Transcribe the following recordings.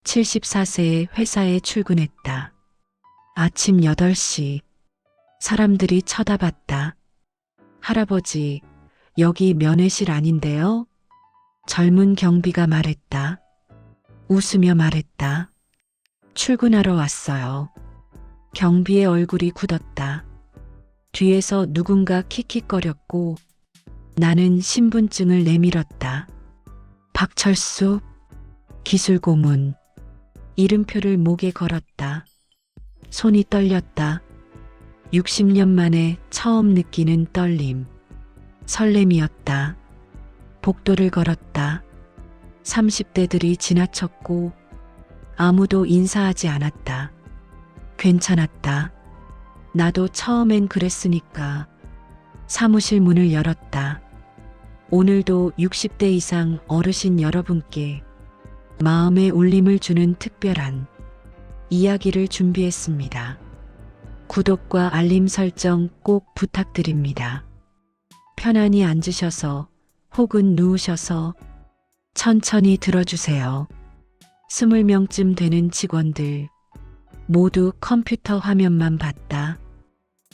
74세에 회사에 출근했다. 아침 8시. 사람들이 쳐다봤다. 할아버지, 여기 면회실 아닌데요? 젊은 경비가 말했다. 웃으며 말했다. 출근하러 왔어요. 경비의 얼굴이 굳었다. 뒤에서 누군가 킥킥거렸고 나는 신분증을 내밀었다. 박철수, 기술고문. 이름표를 목에 걸었다. 손이 떨렸다. 60년 만에 처음 느끼는 떨림. 설렘이었다. 복도를 걸었다. 30대들이 지나쳤고 아무도 인사하지 않았다. 괜찮았다. 나도 처음엔 그랬으니까. 사무실 문을 열었다. 오늘도 60대 이상 어르신 여러분께 마음의 울림을 주는 특별한 이야기를 준비했습니다. 구독과 알림 설정 꼭 부탁드립니다. 편안히 앉으셔서 혹은 누우셔서 천천히 들어주세요. 20명쯤 되는 직원들 모두 컴퓨터 화면만 봤다.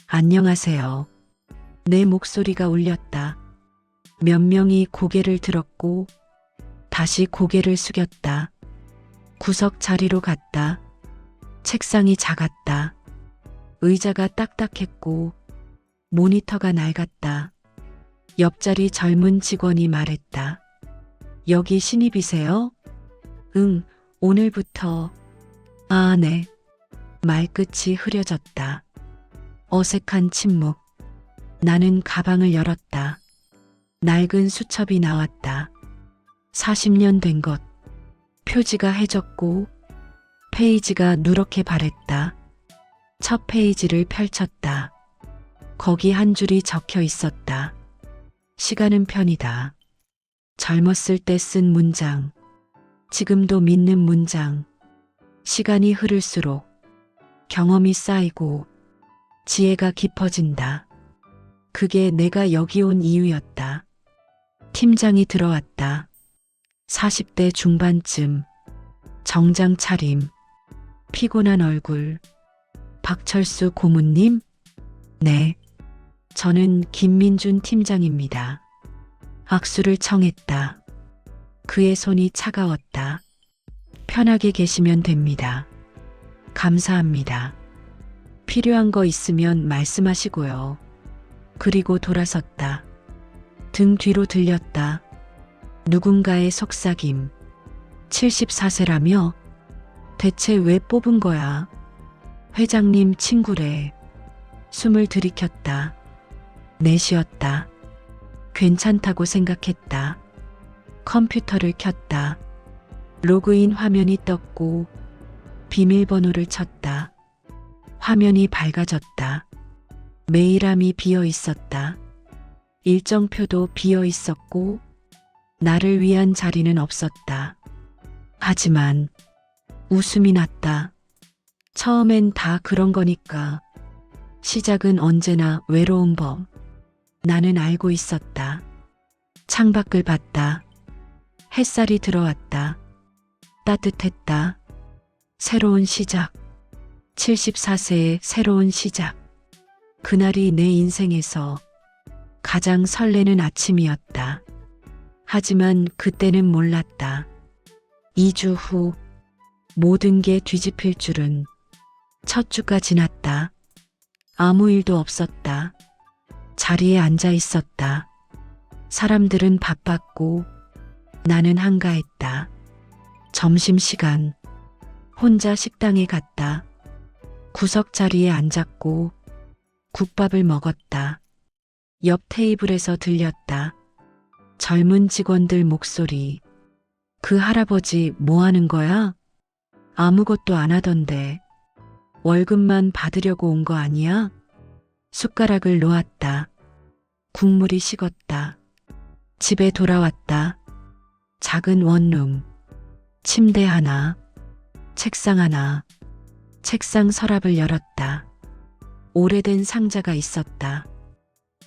안녕하세요. 내 목소리가 울렸다. 몇 명이 고개를 들었고 다시 고개를 숙였다. 구석 자리로 갔다. 책상이 작았다. 의자가 딱딱했고 모니터가 낡았다. 옆자리 젊은 직원이 말했다. 여기 신입이세요? 응, 오늘부터. 아, 네. 말끝이 흐려졌다. 어색한 침묵. 나는 가방을 열었다. 낡은 수첩이 나왔다. 40년 된 것. 표지가 해졌고 페이지가 누렇게 바랬다. 첫 페이지를 펼쳤다. 거기 한 줄이 적혀 있었다. 시간은 편이다. 젊었을 때 쓴 문장. 지금도 믿는 문장. 시간이 흐를수록 경험이 쌓이고 지혜가 깊어진다. 그게 내가 여기 온 이유였다. 팀장이 들어왔다. 40대 중반쯤. 정장 차림. 피곤한 얼굴. 박철수 고문님? 네. 저는 김민준 팀장입니다. 악수를 청했다. 그의 손이 차가웠다. 편하게 계시면 됩니다. 감사합니다. 필요한 거 있으면 말씀하시고요. 그리고 돌아섰다. 등 뒤로 들렸다. 누군가의 속삭임. 74세라며? 대체 왜 뽑은 거야? 회장님 친구래. 숨을 들이켰다. 내쉬었다. 괜찮다고 생각했다. 컴퓨터를 켰다. 로그인 화면이 떴고 비밀번호를 쳤다. 화면이 밝아졌다. 메일함이 비어 있었다. 일정표도 비어 있었고 나를 위한 자리는 없었다. 하지만 웃음이 났다. 처음엔 다 그런 거니까. 시작은 언제나 외로운 법. 나는 알고 있었다. 창밖을 봤다. 햇살이 들어왔다. 따뜻했다. 새로운 시작. 74세의 새로운 시작. 그날이 내 인생에서 가장 설레는 아침이었다. 하지만 그때는 몰랐다. 2주 후 모든 게 뒤집힐 줄은. 첫 주가 지났다. 아무 일도 없었다. 자리에 앉아 있었다. 사람들은 바빴고 나는 한가했다. 점심시간. 혼자 식당에 갔다. 구석 자리에 앉았고 국밥을 먹었다. 옆 테이블에서 들렸다. 젊은 직원들 목소리. 그 할아버지 뭐 하는 거야? 아무것도 안 하던데. 월급만 받으려고 온 거 아니야? 숟가락을 놓았다. 국물이 식었다. 집에 돌아왔다. 작은 원룸. 침대 하나. 책상 하나. 책상 서랍을 열었다. 오래된 상자가 있었다.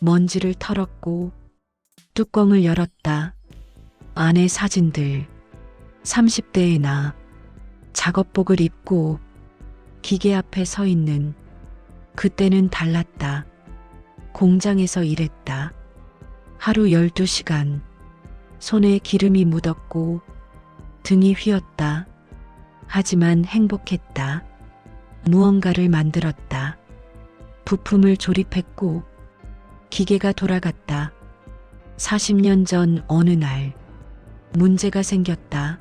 먼지를 털었고 뚜껑을 열었다. 안에 사진들. 30대의 나. 작업복을 입고 기계 앞에 서 있는 그때는 달랐다. 공장에서 일했다. 하루 12시간. 손에 기름이 묻었고 등이 휘었다. 하지만 행복했다. 무언가를 만들었다. 부품을 조립했고 기계가 돌아갔다. 40년 전 어느 날 문제가 생겼다.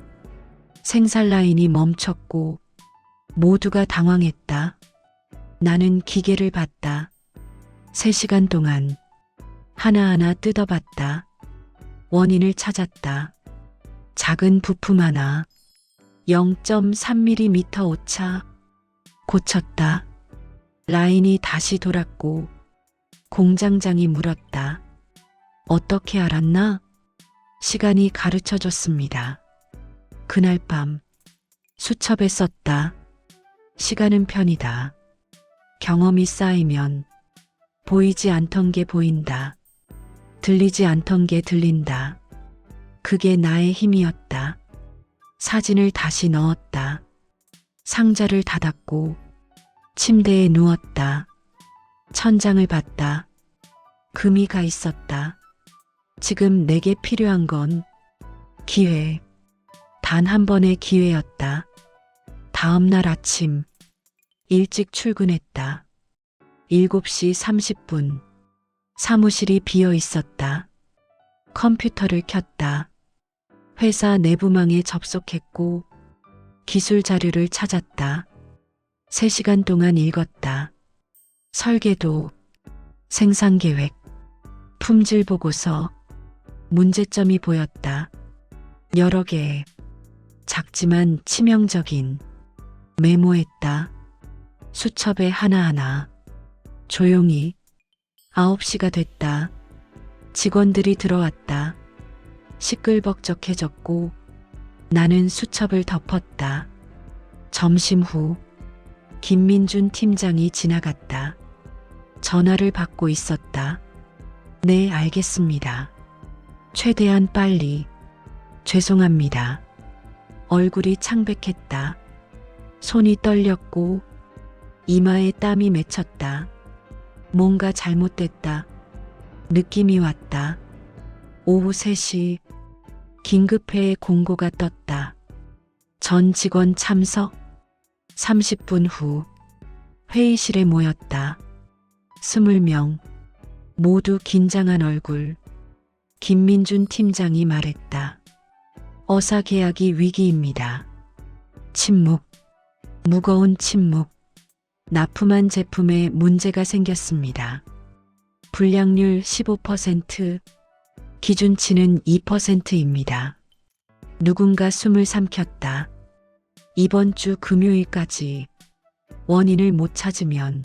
생산 라인이 멈췄고 모두가 당황했다. 나는 기계를 봤다. 3시간 동안 하나하나 뜯어봤다. 원인을 찾았다. 작은 부품 하나 0.3mm 오차 고쳤다. 라인이 다시 돌았고 공장장이 물었다. 어떻게 알았나? 시간이 가르쳐줬습니다. 그날 밤 수첩에 썼다. 시간은 편이다. 경험이 쌓이면 보이지 않던 게 보인다. 들리지 않던 게 들린다. 그게 나의 힘이었다. 사진을 다시 넣었다. 상자를 닫았고 침대에 누웠다. 천장을 봤다. 금이 가 있었다. 지금 내게 필요한 건 기회. 단 한 번의 기회였다. 다음 날 아침 일찍 출근했다. 7시 30분. 사무실이 비어 있었다. 컴퓨터를 켰다. 회사 내부망에 접속했고 기술 자료를 찾았다. 3시간 동안 읽었다. 설계도, 생산 계획, 품질 보고서, 문제점이 보였다. 여러 개, 작지만 치명적인 메모했다. 수첩에 하나하나. 조용히 9시가 됐다. 직원들이 들어왔다. 시끌벅적해졌고 나는 수첩을 덮었다. 점심 후 김민준 팀장이 지나갔다. 전화를 받고 있었다. 네, 알겠습니다. 최대한 빨리. 죄송합니다. 얼굴이 창백했다. 손이 떨렸고 이마에 땀이 맺혔다. 뭔가 잘못됐다. 느낌이 왔다. 오후 3시 긴급회의 공고가 떴다. 전 직원 참석. 30분 후 회의실에 모였다. 20명. 모두 긴장한 얼굴. 김민준 팀장이 말했다. 어사 계약이 위기입니다. 침묵. 무거운 침묵. 납품한 제품에 문제가 생겼습니다. 불량률 15%, 기준치는 2%입니다. 누군가 숨을 삼켰다. 이번 주 금요일까지 원인을 못 찾으면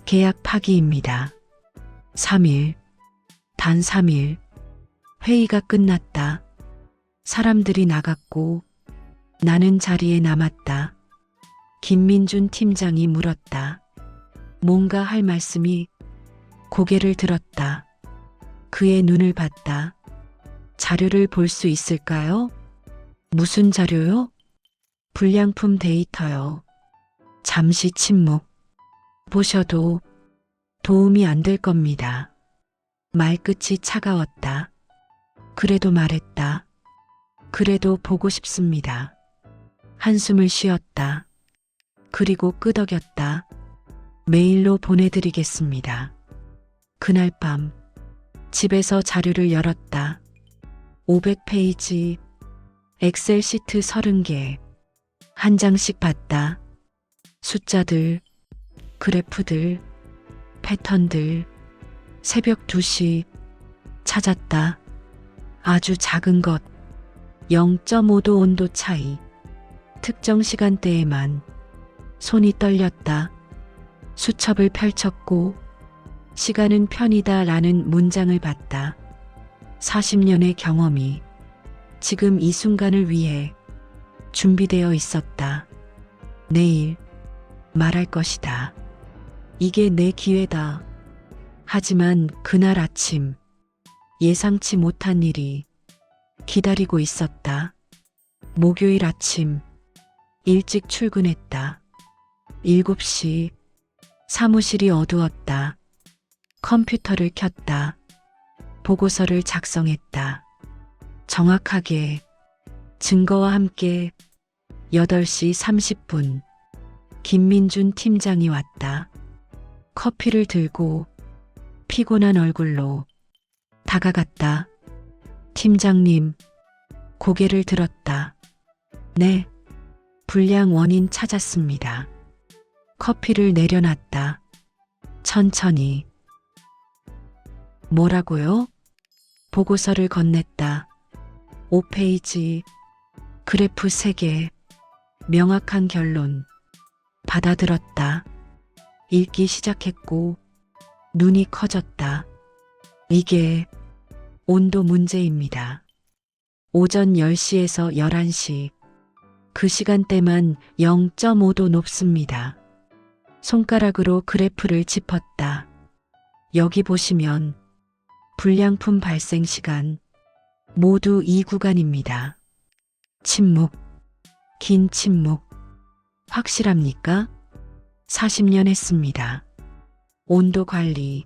계약 파기입니다. 3일, 단 3일. 회의가 끝났다. 사람들이 나갔고 나는 자리에 남았다. 김민준 팀장이 물었다. 뭔가 할 말씀이. 고개를 들었다. 그의 눈을 봤다. 자료를 볼 수 있을까요? 무슨 자료요? 불량품 데이터요. 잠시 침묵. 보셔도 도움이 안 될 겁니다. 말끝이 차가웠다. 그래도 말했다. 그래도 보고 싶습니다. 한숨을 쉬었다. 그리고 끄덕였다. 메일로 보내드리겠습니다. 그날 밤 집에서 자료를 열었다. 500페이지, 엑셀 시트 30개, 한 장씩 봤다. 숫자들, 그래프들, 패턴들. 새벽 2시 찾았다. 아주 작은 것. 0.5도 온도 차이. 특정 시간대에만. 손이 떨렸다. 수첩을 펼쳤고 시간은 편이다 라는 문장을 봤다. 40년의 경험이 지금 이 순간을 위해 준비되어 있었다. 내일 말할 것이다. 이게 내 기회다. 하지만 그날 아침 예상치 못한 일이 기다리고 있었다. 목요일 아침 일찍 출근했다. 7시. 사무실이 어두웠다. 컴퓨터를 켰다. 보고서를 작성했다. 정확하게 증거와 함께 8시 30분 김민준 팀장이 왔다. 커피를 들고 피곤한 얼굴로 다가갔다. 팀장님, 고개를 들었다. 네, 불량 원인 찾았습니다. 커피를 내려놨다. 천천히. 뭐라고요? 보고서를 건넸다. 5페이지, 그래프 3개, 명확한 결론. 받아들었다. 읽기 시작했고 눈이 커졌다. 이게 온도 문제입니다. 오전 10시에서 11시. 그 시간대만 0.5도 높습니다. 손가락으로 그래프를 짚었다. 여기 보시면 불량품 발생 시간 모두 이 구간입니다. 침묵. 긴 침묵. 확실합니까? 40년 했습니다. 온도 관리.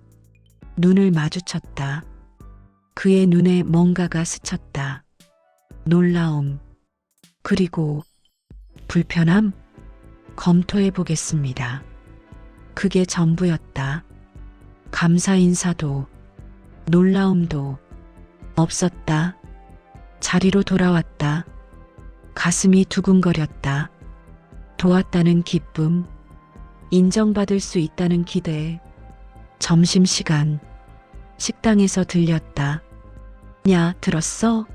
눈을 마주쳤다. 그의 눈에 뭔가가 스쳤다. 놀라움. 그리고 불편함? 검토해 보겠습니다. 그게 전부였다. 감사 인사도 놀라움도 없었다. 자리로 돌아왔다. 가슴이 두근거렸다. 도왔다는 기쁨, 인정받을 수 있다는 기대. 점심시간, 식당에서 들렸다. 야, 들었어?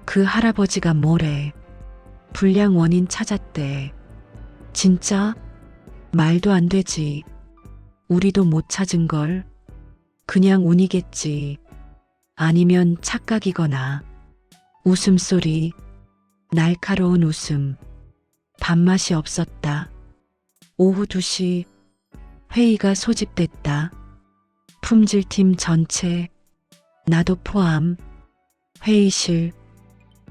그 할아버지가 뭐래? 불량 원인 찾았대. 진짜? 말도 안 되지. 우리도 못 찾은 걸. 그냥 운이겠지. 아니면 착각이거나. 웃음소리, 날카로운 웃음. 밥맛이 없었다. 오후 2시, 회의가 소집됐다. 품질팀 전체, 나도 포함. 회의실,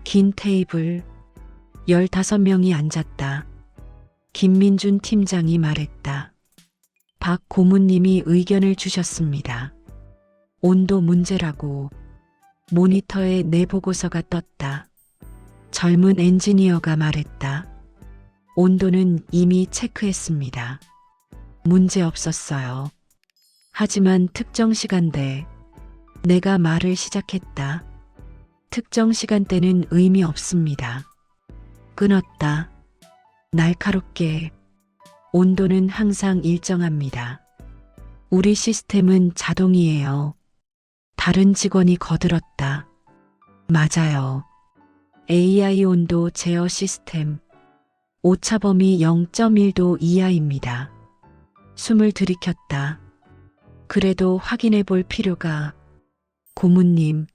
긴 테이블, 15명이 앉았다. 김민준 팀장이 말했다. 박 고문님이 의견을 주셨습니다. 온도 문제라고. 모니터에 내 보고서가 떴다. 젊은 엔지니어가 말했다. 온도는 이미 체크했습니다. 문제 없었어요. 하지만 특정 시간대, 내가 말을 시작했다. 특정 시간대는 의미 없습니다. 끊었다. 날카롭게. 온도는 항상 일정합니다. 우리 시스템은 자동이에요. 다른 직원이 거들었다. 맞아요. AI 온도 제어 시스템. 오차 범위 0.1도 이하입니다. 숨을 들이켰다. 그래도 확인해 볼 필요가. 고문님,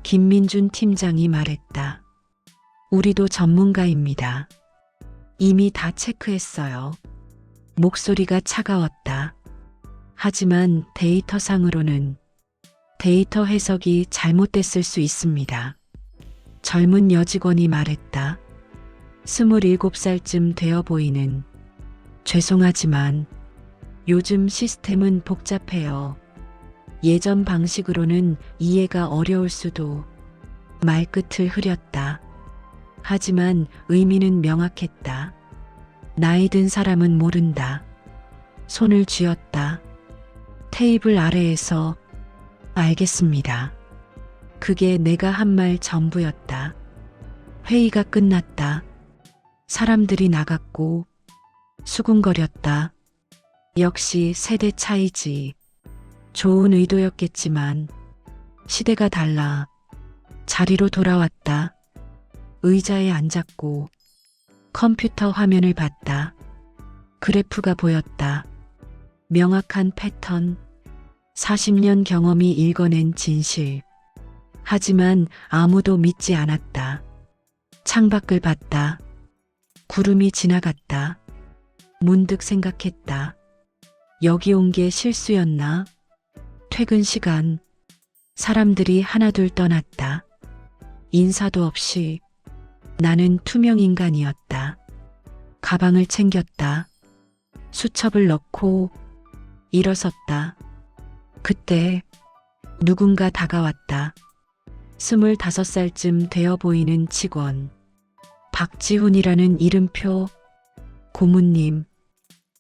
김민준 팀장이 말했다. 우리도 전문가입니다. 이미 다 체크했어요. 목소리가 차가웠다. 하지만 데이터상으로는 데이터 해석이 잘못됐을 수 있습니다. 젊은 여직원이 말했다. 27살쯤 되어 보이는. 죄송하지만 요즘 시스템은 복잡해요. 예전 방식으로는 이해가 어려울 수도. 말끝을 흐렸다. 하지만 의미는 명확했다. 나이 든 사람은 모른다. 손을 쥐었다. 테이블 아래에서 알겠습니다. 그게 내가 한 말 전부였다. 회의가 끝났다. 사람들이 나갔고 수군거렸다. 역시 세대 차이지. 좋은 의도였겠지만 시대가 달라. 자리로 돌아왔다. 의자에 앉았고 컴퓨터 화면을 봤다. 그래프가 보였다. 명확한 패턴. 40년 경험이 읽어낸 진실. 하지만 아무도 믿지 않았다. 창밖을 봤다. 구름이 지나갔다. 문득 생각했다. 여기 온 게 실수였나? 퇴근 시간. 사람들이 하나둘 떠났다. 인사도 없이. 나는 투명 인간이었다. 가방을 챙겼다. 수첩을 넣고 일어섰다. 그때 누군가 다가왔다. 25살쯤 되어 보이는 직원. 박지훈이라는 이름표. 고모님.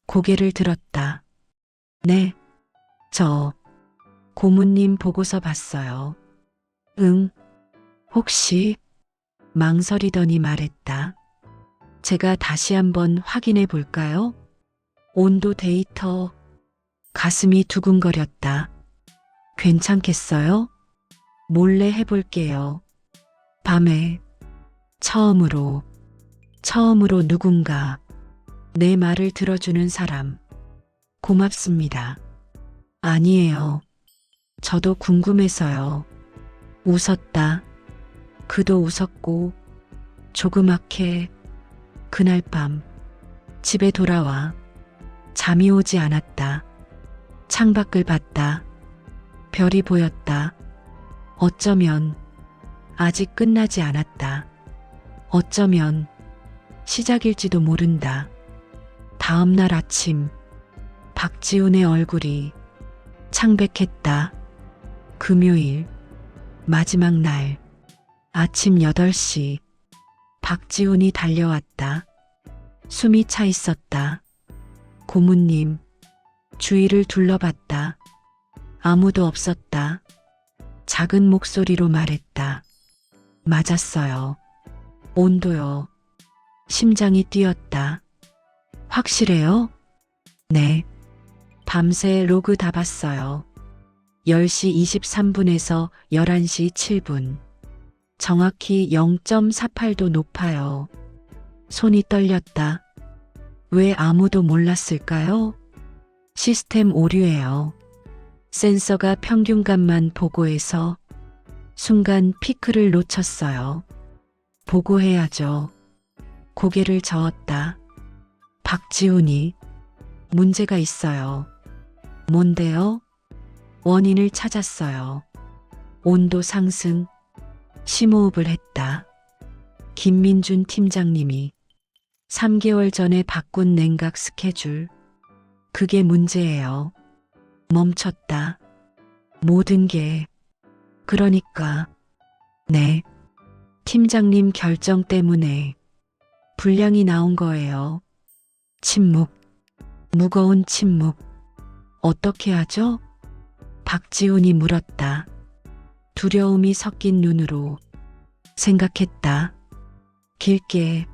고개를 들었다. 네, 저 고모님 보고서 봤어요. 응, 혹시? 망설이더니 말했다. 제가 다시 한번 확인해 볼까요? 온도 데이터. 가슴이 두근거렸다. 괜찮겠어요? 몰래 해볼게요. 밤에 처음으로 누군가 내 말을 들어주는 사람. 고맙습니다. 아니에요. 저도 궁금해서요. 웃었다. 그도 웃었고 조그맣게. 그날 밤 집에 돌아와 잠이 오지 않았다. 창밖을 봤다. 별이 보였다. 어쩌면 아직 끝나지 않았다. 어쩌면 시작일지도 모른다. 다음 날 아침 박지훈의 얼굴이 창백했다. 금요일 마지막 날 아침 8시 박지훈이 달려왔다. 숨이 차 있었다. 고모님. 주위를 둘러봤다. 아무도 없었다. 작은 목소리로 말했다. 맞았어요. 온도요. 심장이 뛰었다. 확실해요? 네. 밤새 로그 다 봤어요. 10시 23분에서 11시 7분. 정확히 0.48도 높아요. 손이 떨렸다. 왜 아무도 몰랐을까요? 시스템 오류예요. 센서가 평균값만 보고해서 순간 피크를 놓쳤어요. 보고해야죠. 고개를 저었다. 박지훈이. 문제가 있어요. 뭔데요? 원인을 찾았어요. 온도 상승. 심호흡을 했다. 김민준 팀장님이 3개월 전에 바꾼 냉각 스케줄. 그게 문제예요. 멈췄다. 모든 게. 그러니까. 네. 팀장님 결정 때문에 불량이 나온 거예요. 침묵. 무거운 침묵. 어떻게 하죠? 박지훈이 물었다. 두려움이 섞인 눈으로. 생각했다. 길게.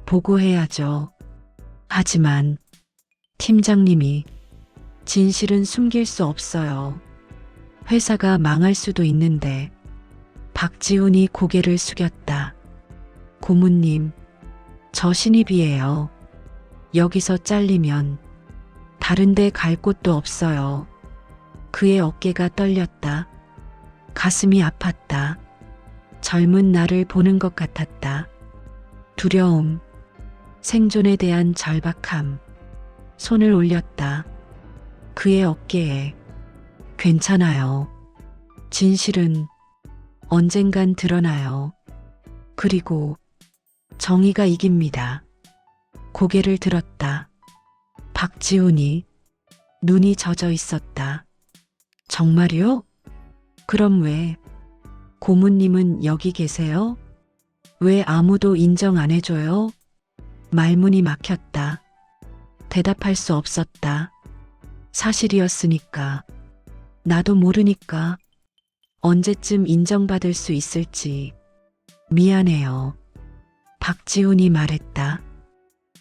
보고해야죠. 하지만 팀장님이 진실은 숨길 수 없어요. 회사가 망할 수도 있는데. 박지훈이 고개를 숙였다. 고모님, 저 신입이에요. 여기서 잘리면 다른 데 갈 곳도 없어요. 그의 어깨가 떨렸다. 가슴이 아팠다. 젊은 나를 보는 것 같았다. 두려움, 생존에 대한 절박함. 손을 올렸다. 그의 어깨에. 괜찮아요. 진실은 언젠간 드러나요. 그리고 정의가 이깁니다. 고개를 들었다. 박지훈이. 눈이 젖어 있었다. 정말요? 그럼 왜? 고모님은 여기 계세요? 왜 아무도 인정 안 해줘요? 말문이 막혔다. 대답할 수 없었다. 사실이었으니까. 나도 모르니까. 언제쯤 인정받을 수 있을지. 미안해요. 박지훈이 말했다.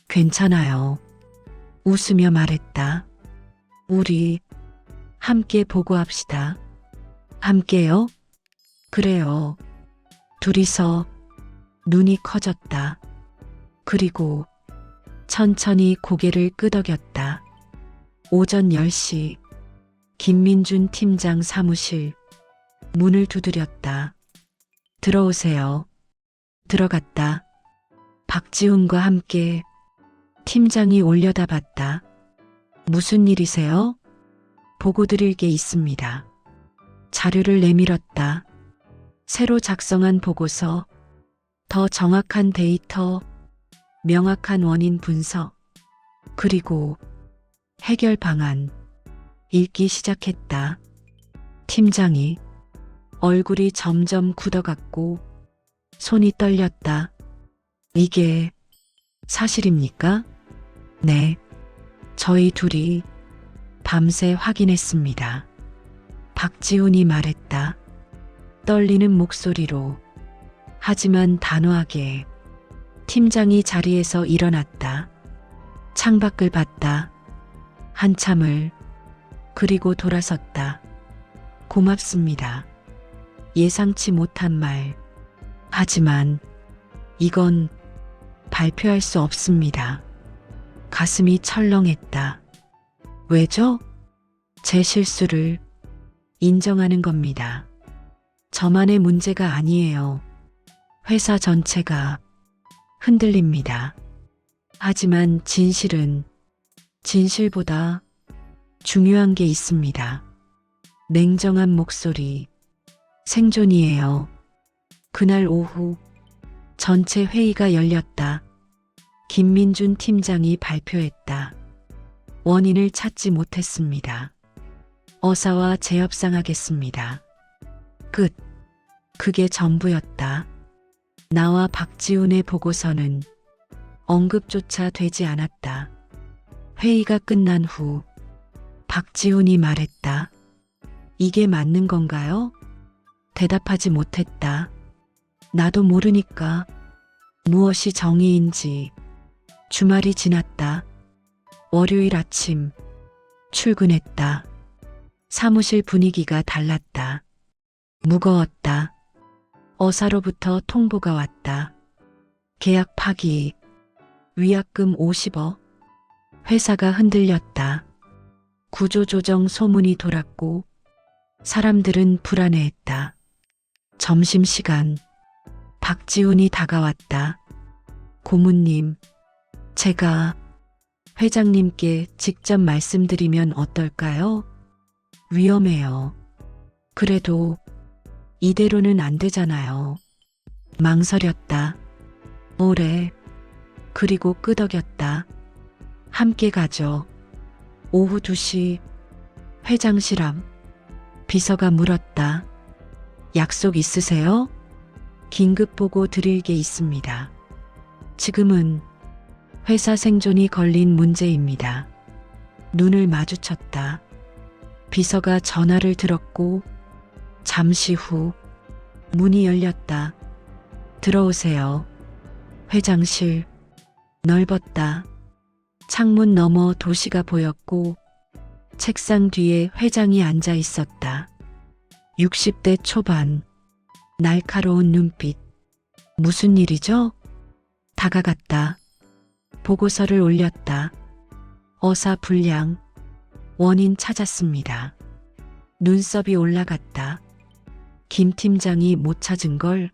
괜찮아요. 웃으며 말했다. 우리 함께 보고합시다. 함께요? 그래요. 둘이서. 눈이 커졌다. 그리고 천천히 고개를 끄덕였다. 오전 10시 김민준 팀장 사무실. 문을 두드렸다. 들어오세요. 들어갔다. 박지훈과 함께. 팀장이 올려다봤다. 무슨 일이세요? 보고 드릴 게 있습니다. 자료를 내밀었다. 새로 작성한 보고서. 더 정확한 데이터. 명확한 원인 분석, 그리고 해결 방안 읽기 시작했다. 팀장이 얼굴이 점점 굳어갔고 손이 떨렸다. 이게 사실입니까? 네. 저희 둘이 밤새 확인했습니다. 박지훈이 말했다. 떨리는 목소리로, 하지만 단호하게. 팀장이 자리에서 일어났다. 창밖을 봤다. 한참을, 그리고 돌아섰다. 고맙습니다. 예상치 못한 말. 하지만 이건 발표할 수 없습니다. 가슴이 철렁했다. 왜죠? 제 실수를 인정하는 겁니다. 저만의 문제가 아니에요. 회사 전체가 흔들립니다. 하지만 진실은 진실보다 중요한 게 있습니다. 냉정한 목소리. 생존이에요. 그날 오후 전체 회의가 열렸다. 김민준 팀장이 발표했다. 원인을 찾지 못했습니다. 어사와 재협상하겠습니다. 끝. 그게 전부였다. 나와 박지훈의 보고서는 언급조차 되지 않았다. 회의가 끝난 후 박지훈이 말했다. 이게 맞는 건가요? 대답하지 못했다. 나도 모르니까. 무엇이 정의인지. 주말이 지났다. 월요일 아침 출근했다. 사무실 분위기가 달랐다. 무거웠다. 어사로부터 통보가 왔다. 계약 파기, 위약금 50억. 회사가 흔들렸다. 구조조정 소문이 돌았고 사람들은 불안해했다. 점심시간, 박지훈이 다가왔다. 고문님, 제가 회장님께 직접 말씀드리면 어떨까요? 위험해요. 그래도 이대로는 안 되잖아요. 망설였다. 오래. 그리고 끄덕였다. 함께 가죠. 오후 2시 회장실 앞. 비서가 물었다. 약속 있으세요? 긴급 보고 드릴 게 있습니다. 지금은 회사 생존이 걸린 문제입니다. 눈을 마주쳤다. 비서가 전화를 들었고 잠시 후 문이 열렸다. 들어오세요. 회장실 넓었다. 창문 너머 도시가 보였고 책상 뒤에 회장이 앉아 있었다. 60대 초반, 날카로운 눈빛. 무슨 일이죠? 다가갔다. 보고서를 올렸다. 어사 불량, 원인 찾았습니다. 눈썹이 올라갔다. 김 팀장이 못 찾은 걸?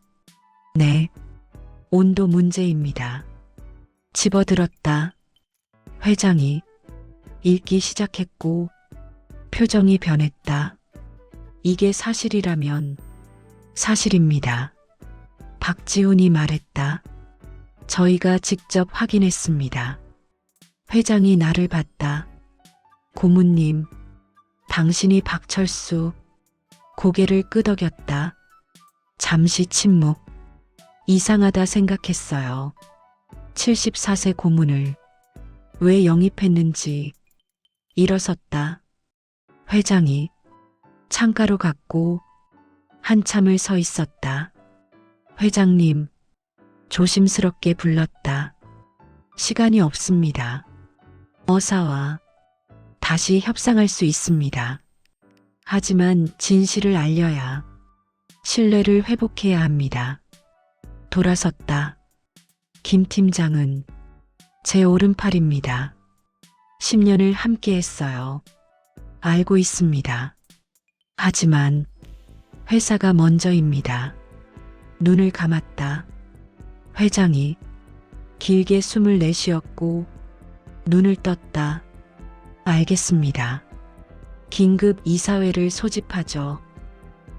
네, 온도 문제입니다. 집어들었다. 회장이 읽기 시작했고 표정이 변했다. 이게 사실이라면 사실입니다. 박지훈이 말했다. 저희가 직접 확인했습니다. 회장이 나를 봤다. 고문님, 당신이 박철수. 고개를 끄덕였다. 잠시 침묵. 이상하다 생각했어요. 74세 고문을 왜 영입했는지. 일어섰다. 회장이 창가로 갔고 한참을 서 있었다. 회장님, 조심스럽게 불렀다. 시간이 없습니다. 어사와 다시 협상할 수 있습니다. 하지만 진실을 알려야 신뢰를 회복해야 합니다. 돌아섰다. 김 팀장은 제 오른팔입니다. 10년을 함께 했어요. 알고 있습니다. 하지만 회사가 먼저입니다. 눈을 감았다. 회장이 길게 숨을 내쉬었고 눈을 떴다. 알겠습니다. 긴급 이사회를 소집하죠.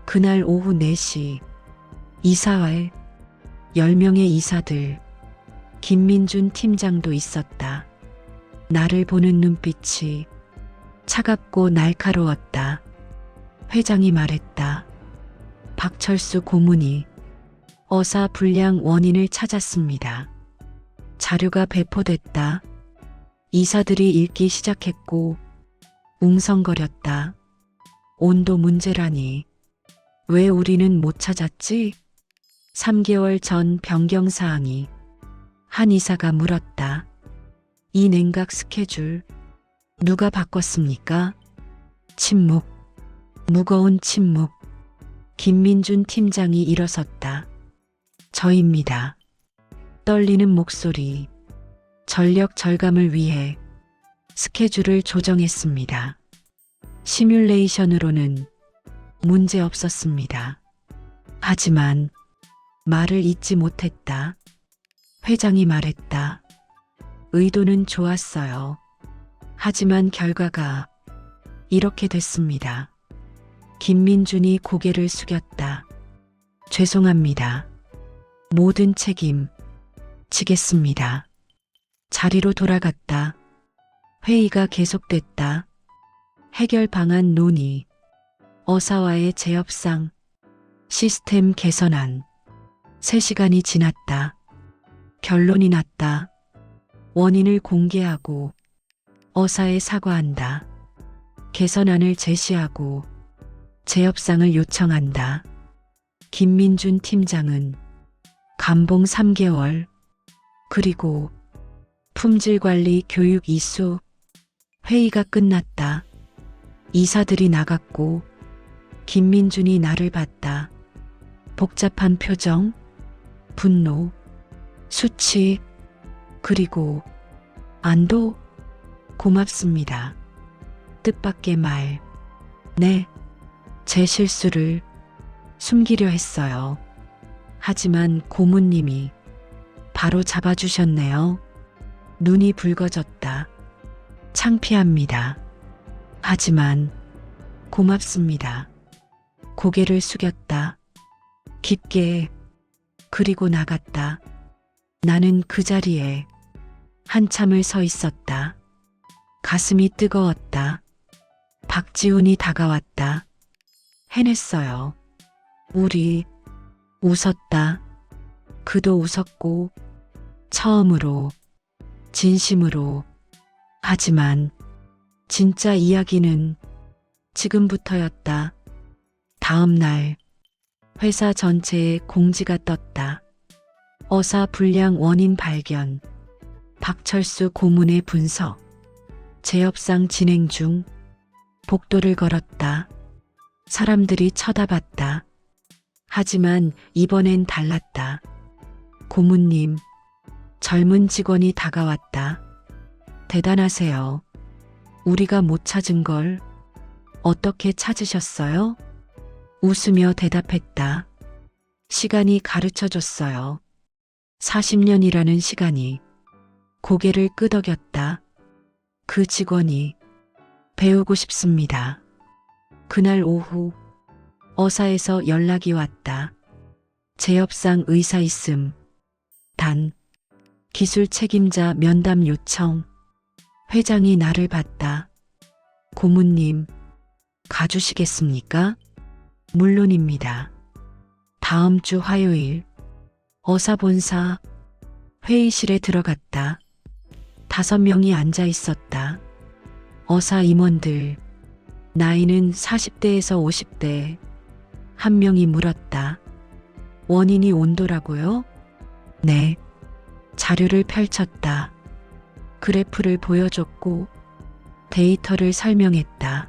그날 오후 4시 이사회 10명의 이사들 김민준 팀장도 있었다. 나를 보는 눈빛이 차갑고 날카로웠다. 회장이 말했다. 박철수 고문이 어사 불량 원인을 찾았습니다. 자료가 배포됐다. 이사들이 읽기 시작했고 웅성거렸다. 온도 문제라니. 왜 우리는 못 찾았지? 3개월 전 변경사항이. 한 이사가 물었다. 이 냉각 스케줄 누가 바꿨습니까? 침묵. 무거운 침묵. 김민준 팀장이 일어섰다. 저입니다. 떨리는 목소리. 전력 절감을 위해 스케줄을 조정했습니다. 시뮬레이션으로는 문제 없었습니다. 하지만 말을 잇지 못했다. 회장이 말했다. 의도는 좋았어요. 하지만 결과가 이렇게 됐습니다. 김민준이 고개를 숙였다. 죄송합니다. 모든 책임 지겠습니다. 자리로 돌아갔다. 회의가 계속됐다. 해결 방안 논의, 어사와의 재협상, 시스템 개선안. 3시간이 지났다. 결론이 났다. 원인을 공개하고 어사에 사과한다. 개선안을 제시하고 재협상을 요청한다. 김민준 팀장은 감봉 3개월, 그리고 품질관리 교육 이수. 회의가 끝났다. 이사들이 나갔고 김민준이 나를 봤다. 복잡한 표정, 분노, 수치, 그리고 안도. 고맙습니다. 뜻밖의 말. 네, 제 실수를 숨기려 했어요. 하지만 고문님이 바로 잡아주셨네요. 눈이 붉어졌다. 창피합니다. 하지만 고맙습니다. 고개를 숙였다. 깊게. 그리고 나갔다. 나는 그 자리에 한참을 서 있었다. 가슴이 뜨거웠다. 박지훈이 다가왔다. 해냈어요. 우리 웃었다. 그도 웃었고 처음으로 진심으로. 하지만 진짜 이야기는 지금부터였다. 다음 날 회사 전체에 공지가 떴다. 어사 불량 원인 발견. 박철수 고문의 분석. 재협상 진행 중. 복도를 걸었다. 사람들이 쳐다봤다. 하지만 이번엔 달랐다. 고문님, 젊은 직원이 다가왔다. 대단하세요. 우리가 못 찾은 걸 어떻게 찾으셨어요? 웃으며 대답했다. 시간이 가르쳐줬어요. 40년이라는 시간이. 고개를 끄덕였다. 그 직원이 배우고 싶습니다. 그날 오후 어사에서 연락이 왔다. 재협상 의사 있음. 단 기술 책임자 면담 요청. 회장이 나를 봤다. 고문님, 가주시겠습니까? 물론입니다. 다음 주 화요일. 어사 본사. 회의실에 들어갔다. 5명이 앉아 있었다. 어사 임원들. 나이는 40대에서 50대. 한 명이 물었다. 원인이 온도라고요? 네. 자료를 펼쳤다. 그래프를 보여줬고 데이터를 설명했다.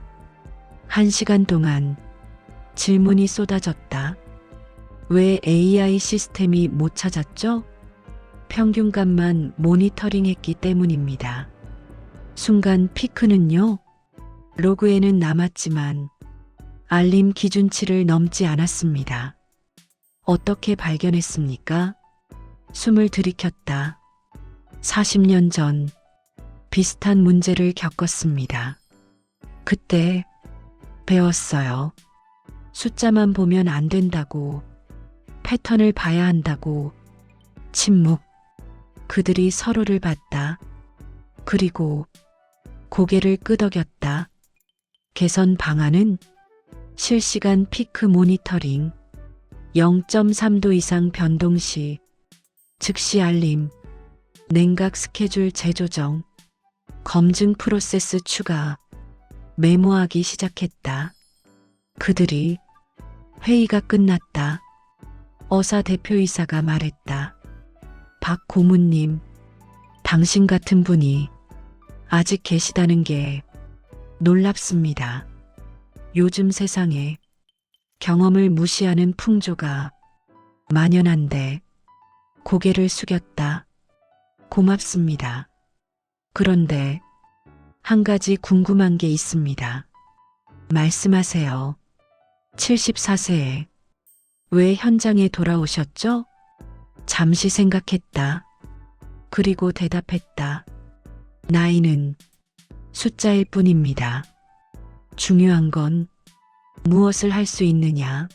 1시간 동안 질문이 쏟아졌다. 왜 AI 시스템이 못 찾았죠? 평균값만 모니터링했기 때문입니다. 순간 피크는요. 로그에는 남았지만 알림 기준치를 넘지 않았습니다. 어떻게 발견했습니까? 숨을 들이켰다. 40년 전 비슷한 문제를 겪었습니다. 그때 배웠어요. 숫자만 보면 안 된다고. 패턴을 봐야 한다고. 침묵. 그들이 서로를 봤다. 그리고 고개를 끄덕였다. 개선 방안은 실시간 피크 모니터링, 0.3도 이상 변동 시 즉시 알림, 냉각 스케줄 재조정, 검증 프로세스 추가, 메모하기 시작했다. 그들이 회의가 끝났다. 어사 대표이사가 말했다. 박 고문님, 당신 같은 분이 아직 계시다는 게 놀랍습니다. 요즘 세상에 경험을 무시하는 풍조가 만연한데 고개를 숙였다. 고맙습니다. 그런데 한 가지 궁금한 게 있습니다. 말씀하세요. 74세에 왜 현장에 돌아오셨죠? 잠시 생각했다. 그리고 대답했다. 나이는 숫자일 뿐입니다. 중요한 건 무엇을 할 수 있느냐,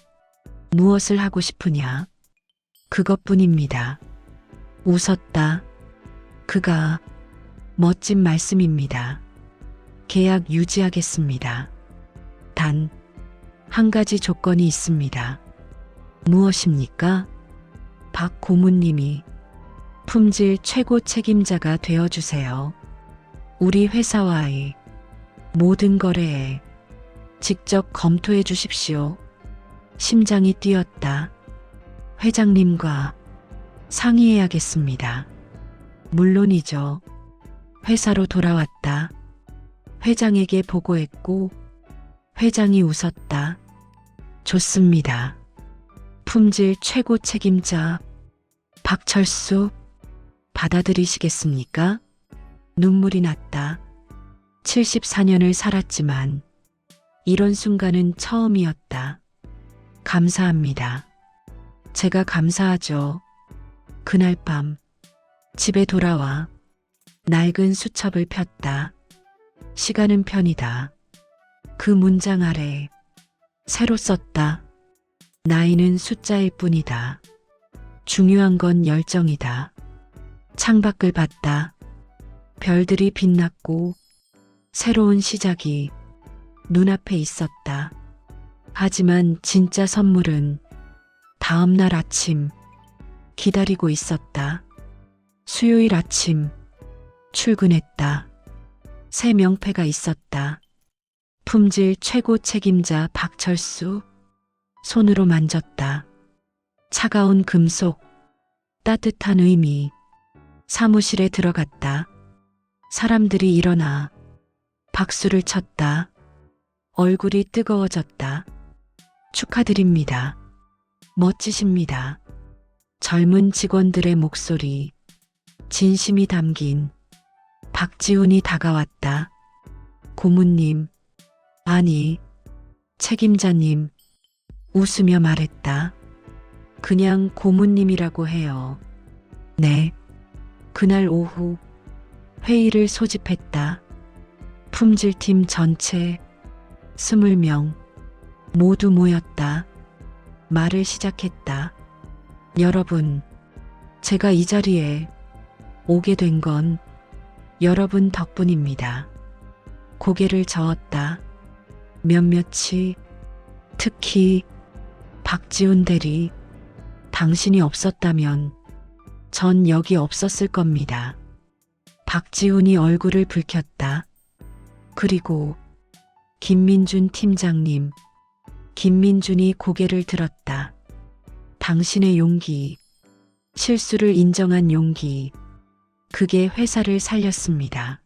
무엇을 하고 싶으냐, 그것뿐입니다. 웃었다. 그가 멋진 말씀입니다. 계약 유지하겠습니다. 단, 한 가지 조건이 있습니다. 무엇입니까? 박 고문님이 품질 최고 책임자가 되어주세요. 우리 회사와의 모든 거래에 직접 검토해 주십시오. 심장이 뛰었다. 회장님과 상의해야겠습니다. 물론이죠. 회사로 돌아왔다. 회장에게 보고했고 회장이 웃었다. 좋습니다. 품질 최고 책임자 박철수 받아들이시겠습니까? 눈물이 났다. 74년을 살았지만 이런 순간은 처음이었다. 감사합니다. 제가 감사하죠. 그날 밤 집에 돌아와 낡은 수첩을 폈다. 시간은 편이다. 그 문장 아래 새로 썼다. 나이는 숫자일 뿐이다. 중요한 건 열정이다. 창밖을 봤다. 별들이 빛났고 새로운 시작이 눈앞에 있었다. 하지만 진짜 선물은 다음 날 아침 기다리고 있었다. 수요일 아침 출근했다. 새 명패가 있었다. 품질 최고 책임자 박철수. 손으로 만졌다. 차가운 금속, 따뜻한 의미. 사무실에 들어갔다. 사람들이 일어나 박수를 쳤다. 얼굴이 뜨거워졌다. 축하드립니다. 멋지십니다. 젊은 직원들의 목소리, 진심이 담긴. 박지훈이 다가왔다. 고문님, 아니, 책임자님, 웃으며 말했다. 그냥 고문님이라고 해요. 네. 그날 오후 회의를 소집했다. 품질팀 전체 20명 모두 모였다. 말을 시작했다. 여러분, 제가 이 자리에 오게 된 건 여러분 덕분입니다. 고개를 저었다. 몇몇이, 특히 박지훈 대리, 당신이 없었다면 전 여기 없었을 겁니다. 박지훈이 얼굴을 붉혔다. 그리고 김민준 팀장님, 김민준이 고개를 들었다. 당신의 용기, 실수를 인정한 용기, 그게 회사를 살렸습니다.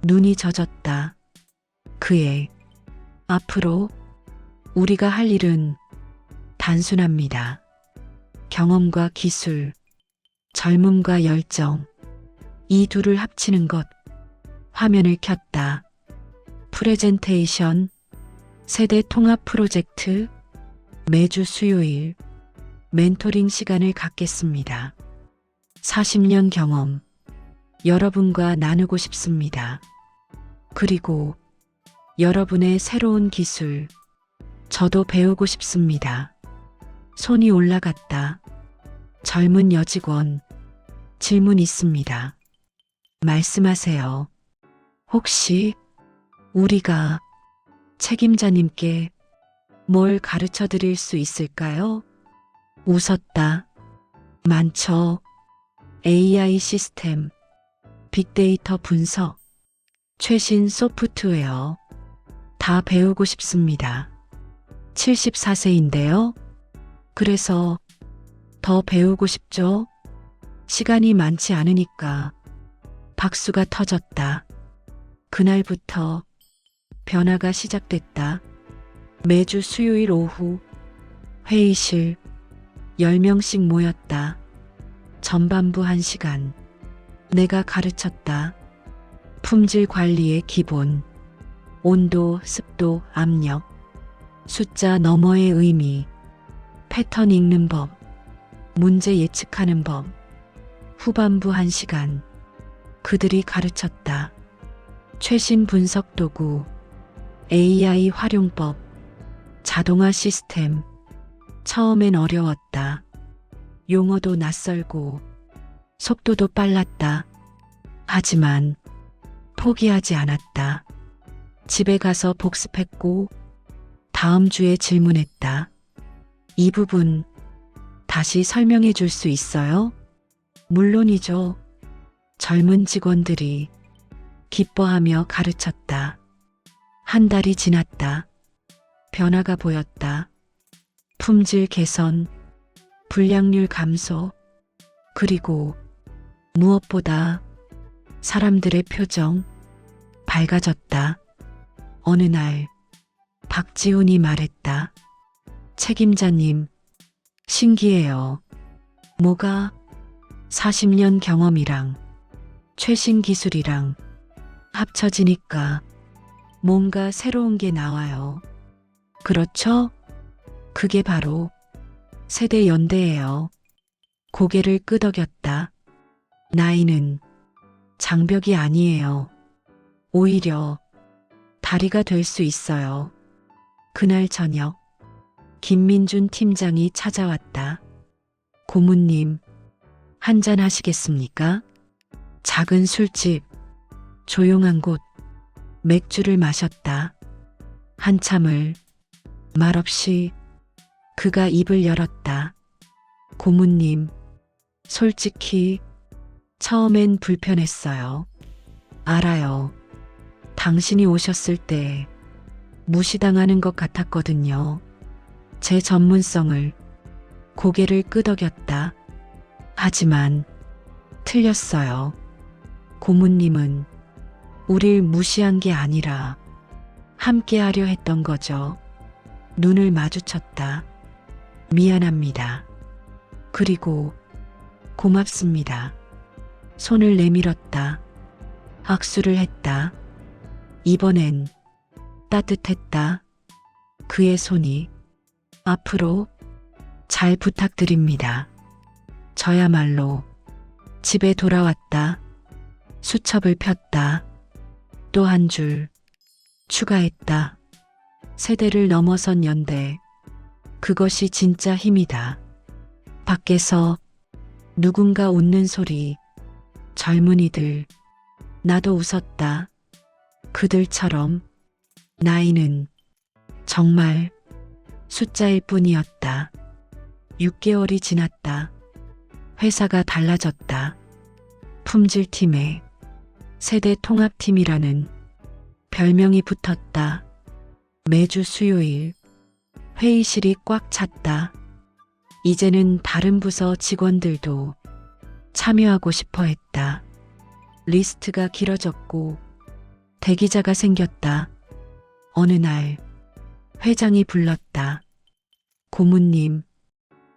눈이 젖었다. 그의 앞으로 우리가 할 일은 단순합니다. 경험과 기술, 젊음과 열정, 이 둘을 합치는 것. 화면을 켰다. 프레젠테이션, 세대 통합 프로젝트, 매주 수요일 멘토링 시간을 갖겠습니다. 40년 경험, 여러분과 나누고 싶습니다. 그리고 여러분의 새로운 기술, 저도 배우고 싶습니다. 손이 올라갔다. 젊은 여직원, 질문 있습니다. 말씀하세요. 혹시 우리가 책임자님께 뭘 가르쳐 드릴 수 있을까요? 웃었다. 많죠. AI 시스템, 빅데이터 분석, 최신 소프트웨어 다 배우고 싶습니다. 74세인데요. 그래서 더 배우고 싶죠? 시간이 많지 않으니까. 박수가 터졌다. 그날부터 변화가 시작됐다. 매주 수요일 오후 회의실 10명씩 모였다. 전반부 1시간. 내가 가르쳤다. 품질 관리의 기본. 온도, 습도, 압력. 숫자 너머의 의미. 패턴 읽는 법. 문제 예측하는 법. 후반부 1시간. 그들이 가르쳤다. 최신 분석 도구. AI 활용법. 자동화 시스템. 처음엔 어려웠다. 용어도 낯설고 속도도 빨랐다. 하지만 포기하지 않았다. 집에 가서 복습했고 다음 주에 질문했다. 이 부분 다시 설명해 줄 수 있어요? 물론이죠. 젊은 직원들이 기뻐하며 가르쳤다. 한 달이 지났다. 변화가 보였다. 품질 개선, 불량률 감소, 그리고 무엇보다 사람들의 표정 밝아졌다. 어느 날 박지훈이 말했다. 책임자님, 신기해요. 뭐가? 40년 경험이랑 최신 기술이랑 합쳐지니까 뭔가 새로운 게 나와요. 그렇죠? 그게 바로 세대 연대예요. 고개를 끄덕였다. 나이는 장벽이 아니에요. 오히려 다리가 될 수 있어요. 그날 저녁 김민준 팀장이 찾아왔다. 고모님, 한잔 하시겠습니까? 작은 술집, 조용한 곳, 맥주를 마셨다. 한참을 말없이 그가 입을 열었다. 고모님, 솔직히 처음엔 불편했어요. 알아요. 당신이 오셨을 때 무시당하는 것 같았거든요. 제 전문성을 고개를 끄덕였다. 하지만 틀렸어요. 고모님은 우릴 무시한 게 아니라 함께하려 했던 거죠. 눈을 마주쳤다. 미안합니다. 그리고 고맙습니다. 손을 내밀었다. 악수를 했다. 이번엔 따뜻했다. 그의 손이 앞으로 잘 부탁드립니다. 저야말로 집에 돌아왔다. 수첩을 폈다. 또 한 줄 추가했다. 세대를 넘어선 연대. 그것이 진짜 힘이다. 밖에서 누군가 웃는 소리. 젊은이들. 나도 웃었다. 그들처럼 나이는 정말 숫자일 뿐이었다. 6개월이 지났다. 회사가 달라졌다. 품질팀에 세대 통합팀이라는 별명이 붙었다. 매주 수요일 회의실이 꽉 찼다. 이제는 다른 부서 직원들도 참여하고 싶어 했다. 리스트가 길어졌고 대기자가 생겼다. 어느 날 회장이 불렀다. 고모님,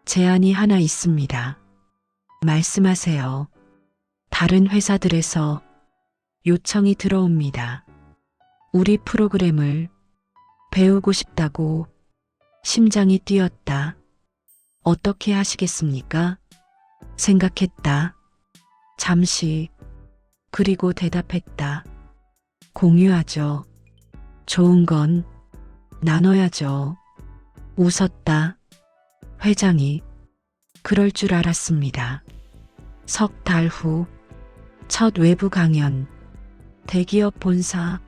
제안이 하나 있습니다. 말씀하세요. 다른 회사들에서 요청이 들어옵니다. 우리 프로그램을 배우고 싶다고. 심장이 뛰었다. 어떻게 하시겠습니까? 생각했다. 잠시. 그리고 대답했다. 공유하죠. 좋은 건 나눠야죠. 웃었다. 회장이 그럴 줄 알았습니다. 석 달 후 첫 외부 강연. 대기업 본사.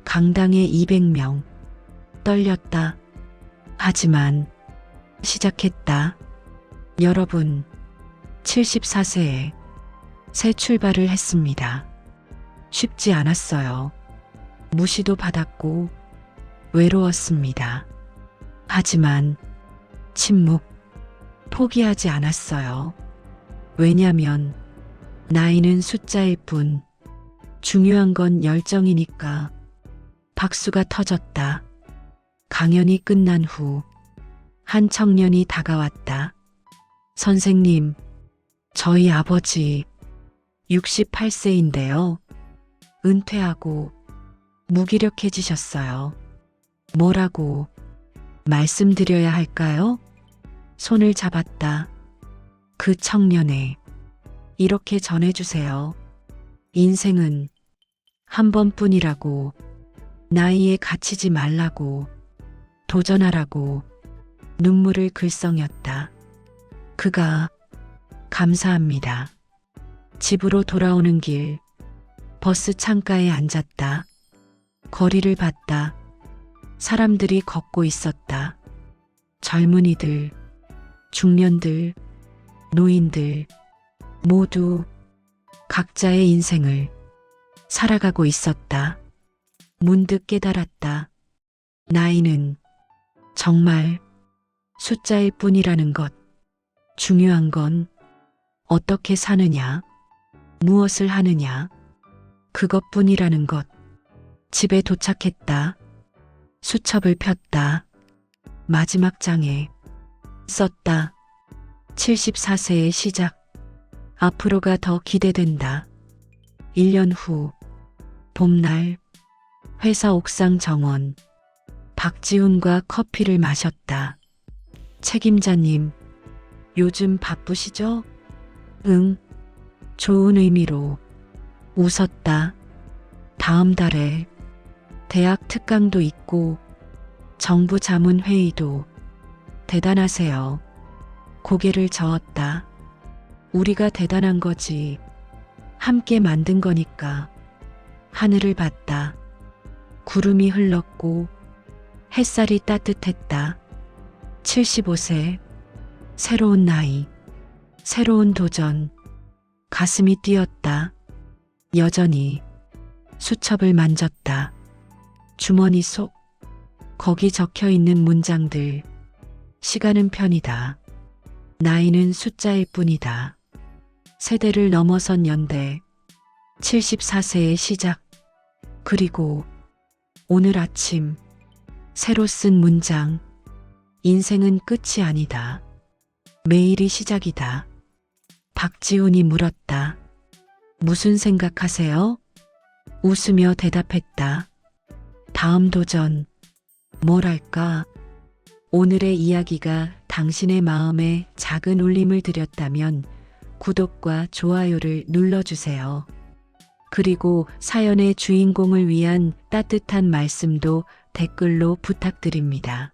강당에 200명. 떨렸다. 하지만 시작했다. 여러분, 74세에 새 출발을 했습니다. 쉽지 않았어요. 무시도 받았고 외로웠습니다. 하지만 침묵, 포기하지 않았어요. 왜냐면 나이는 숫자일 뿐 중요한 건 열정이니까. 박수가 터졌다. 강연이 끝난 후 한 청년이 다가왔다. 선생님, 저희 아버지 68세인데요. 은퇴하고 무기력해지셨어요. 뭐라고 말씀드려야 할까요? 손을 잡았다. 그 청년에 이렇게 전해주세요. 인생은 한 번뿐이라고. 나이에 갇히지 말라고. 도전하라고. 눈물을 글썽였다. 그가 감사합니다. 집으로 돌아오는 길 버스 창가에 앉았다. 거리를 봤다. 사람들이 걷고 있었다. 젊은이들, 중년들, 노인들 모두 각자의 인생을 살아가고 있었다. 문득 깨달았다. 나이는 정말 숫자일 뿐이라는 것. 중요한 건 어떻게 사느냐, 무엇을 하느냐, 그것뿐이라는 것. 집에 도착했다. 수첩을 폈다. 마지막 장에 썼다. 74세의 시작. 앞으로가 더 기대된다. 1년 후 봄날 회사 옥상 정원. 박지훈과 커피를 마셨다. 책임자님, 요즘 바쁘시죠? 응. 좋은 의미로 웃었다. 다음 달에 대학 특강도 있고 정부 자문회의도. 대단하세요. 고개를 저었다. 우리가 대단한 거지. 함께 만든 거니까. 하늘을 봤다. 구름이 흘렀고 햇살이 따뜻했다. 75세, 새로운 나이, 새로운 도전. 가슴이 뛰었다. 여전히 수첩을 만졌다. 주머니 속, 거기 적혀 있는 문장들. 시간은 편이다. 나이는 숫자일 뿐이다. 세대를 넘어선 연대. 74세의 시작. 그리고 오늘 아침 새로 쓴 문장. 인생은 끝이 아니다. 매일이 시작이다. 박지훈이 물었다. 무슨 생각하세요? 웃으며 대답했다. 다음 도전. 뭘 할까? 오늘의 이야기가 당신의 마음에 작은 울림을 드렸다면 구독과 좋아요를 눌러주세요. 그리고 사연의 주인공을 위한 따뜻한 말씀도 댓글로 부탁드립니다.